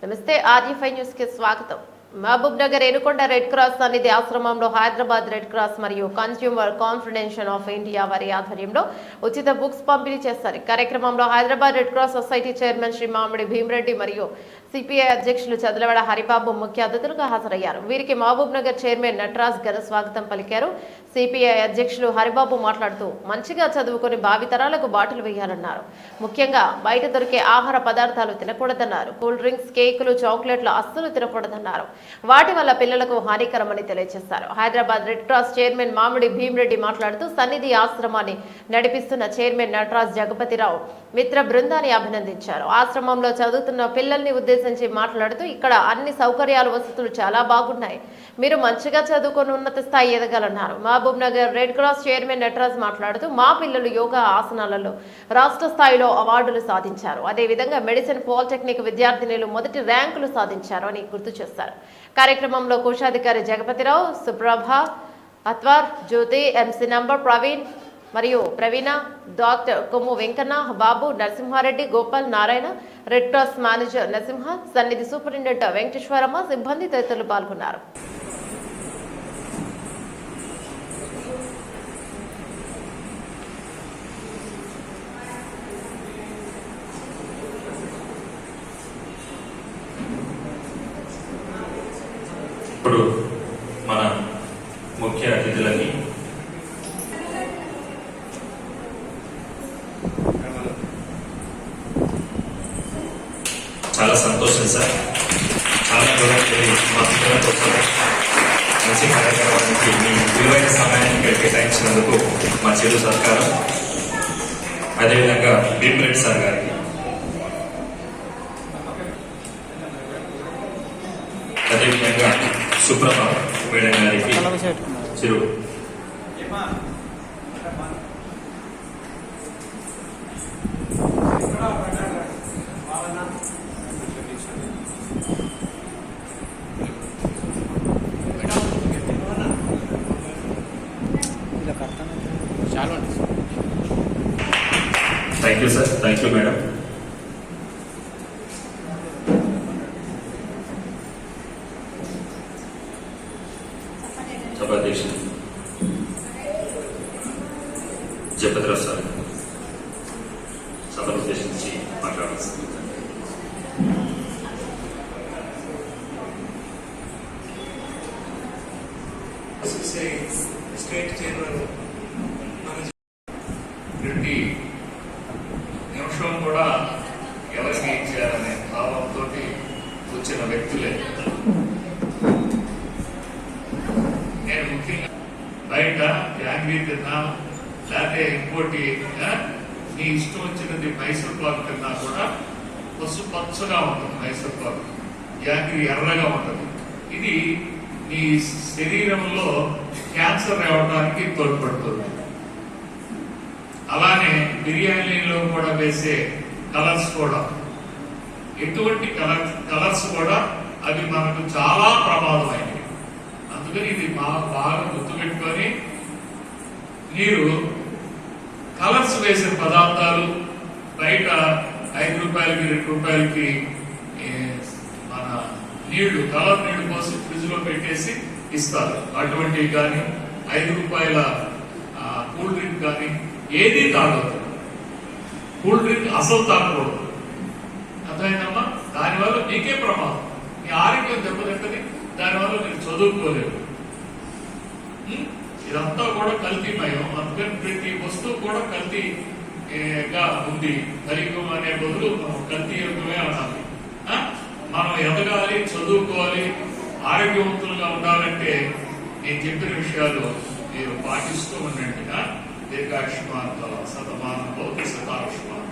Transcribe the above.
నమస్తే ఆర్యఫై న్యూస్ కి స్వాగతం. Mahbubnagar Enukonda red cross సన్నిధి ఆశ్రమంలో హైదరాబాద్ రెడ్ క్రాస్ మరియు కన్స్యూమర్ కాన్ఫెడరేషన్ ఆఫ్ ఇండియా వారి ఆధ్వర్యంలో ఉచిత బుక్స్ పంపిణీ చేస్తారు. కార్యక్రమంలో Hyderabad red cross society chairman Shri Mamidi Bhimareddy మరియు సిపిఐ అధ్యక్షులు చదలవాడ హరిబాబు ముఖ్య అతిథులుగా హాజరయ్యారు. వీరికి మహబూబ్ నగర్ చైర్మన్ నటరాజ్ ఘన స్వాగతం పలికారు. సిపిఐ అధ్యక్షులు హరిబాబు మాట్లాడుతూ మంచిగా చదువుకొని భావితరాలకు బాటలు వేయాలన్నారు. ముఖ్యంగా బయట దొరికే ఆహార పదార్థాలు తినకూడదన్నారు. కూల్ డ్రింక్స్, కేకులు, చాక్లెట్లు అస్సలు తినకూడదన్నారు. వాటి వల్ల పిల్లలకు హానికరమని తెలియజేశారు. హైదరాబాద్ రెడ్ క్రాస్ చైర్మన్ మామిడి భీమరెడ్డి మాట్లాడుతూ సన్నిధి ఆశ్రమాన్ని నడిపిస్తున్న చైర్మన్ నటరాజ్ జగపతిరావు మిత్ర బృందాన్ని అభినందించారు. ఆశ్రమంలో చదువుతున్న పిల్లల్ని ఉద్దేశించి మాట్లాడుతూ ఇక్కడ అన్ని సౌకర్యాలు, వసతులు చాలా బాగున్నాయి. మీరు మంచిగా చదువుకొని ఉన్నత స్థాయి ఎదగాలన్నారు. Mahabubnagar red cross chairman Nataraj మాట్లాడుతూ మా పిల్లలు యోగా ఆసనాలలో రాష్ట్ర స్థాయిలో అవార్డులు సాధించారు. అదేవిధంగా మెడిసిన్, పాలిటెక్నిక్ విద్యార్థినులు మొదటి ర్యాంకులు సాధించారు అని గుర్తు చేశారు. కార్యక్రమంలో కోశాధికారి జగపతిరావు, సుప్రభ, అత్వార్, జ్యోతి, ఎంసీ నంబర్ ప్రవీణ్ మరియు Praveena, doctor Kommu Venkanna, Babu, Narasimha Reddy, Gopal, Narayana, red cross manager Narasimha, Sannidhi superintendent Venkateswaramma, సిబ్బంది తదితరులు పాల్గొన్నారు. ఇప్పుడు మన ముఖ్య అతిథులని చాలా సంతోషం సార్. చాలా మంచి కార్యక్రమానికి మీ విలువైన సమయాన్ని కేటాయించినందుకు మా చెడు సత్కారం. అదేవిధంగా భీమరెడ్డి సార్ గారికి, అదేవిధంగా సుప్రభ మేడం గారికి చిరు thank you sir. Thank you madam. సభాధ్యక్షులు జగపతిరావు సార్ సభను ఉద్దేశించి మాట్లాడాల్సింది. స్టేట్ చైర్మన్ ప్రతి నిమిషం కూడా ఎవరికి ఇచ్చారనే భావంతో వచ్చిన వ్యక్తులే. నేను ముఖ్యంగా బయట యాంగ్రీ తిన్నా లేకపోతే ఇంకోటి నీ ఇష్టం వచ్చినది మైసూర్ పాక్ తిన్నా కూడా పసు పచ్చగా ఉంటుంది. మైసూర్ పాక్ యాంగ్రీ ఎర్రగా ఉంటుంది. ఇది నీ శరీరంలో క్యాన్సర్ రావడానికి తోడ్పడుతుంది. అలానే బిర్యానీలో కూడా వేసే కలర్స్ కూడా, ఎటువంటి కలర్స్ కూడా అవి మనకు చాలా ప్రమాదమైనవి. అందుకని ఇది బాగా గుర్తుపెట్టుకొని మీరు కలర్స్ వేసే పదార్థాలు బయట 5 రూపాయలకి 2 రూపాయలకి మన నీళ్లు, కలర్ నీళ్లు పోసి ఫ్రిడ్జ్ లో పెట్టేసి ఇస్తారు. అటువంటివి కానీ 5 రూపాయల కూల్ డ్రింక్ కానీ ఏది తాగదు. కూల్ డ్రింక్ అసలు తాగకూడదు. అర్థమైందమ్మా? దానివల్ల మీకే ప్రమాదం, మీ ఆరోగ్యం దెబ్బతింటది. దానివల్ల మీరు చదువుకోలేరు. ఇదంతా కూడా కల్తీమయం. అందుకని ప్రతి వస్తువు కూడా కల్తీగా ఉంది. కలియుగం అనే బదులు మనం కల్తీ యుగమే అనాలి. మనం ఎదగాలి, చదువుకోవాలి, ఆరోగ్యవంతులుగా ఉండాలంటే నేను చెప్పిన విషయాలు మీరు పాటిస్తూ ఉండండి. దీర్ఘాయుష్మాన్ శతమానం భవతి శతాయుష్మాన్.